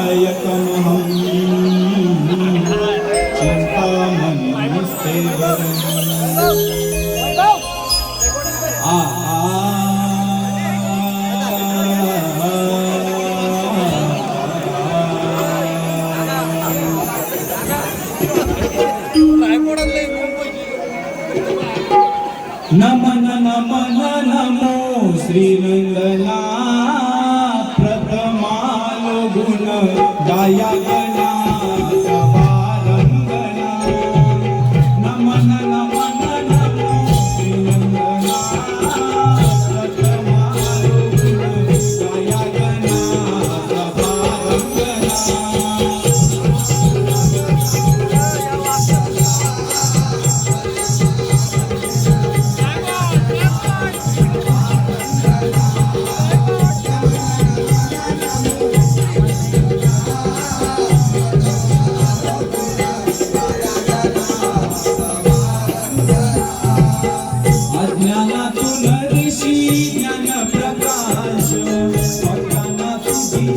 दायकमहं चिन्तामणिस्ते नमन नमन नमो श्रीनंदना प्रथमालो गुण गायकना सवारंगना नमन नमन नमो श्रीनंदना प्रथमालो गुण गायकना सवारंगना अज्ञानातून ऋषी ज्ञान प्रकाश अज्ञानातून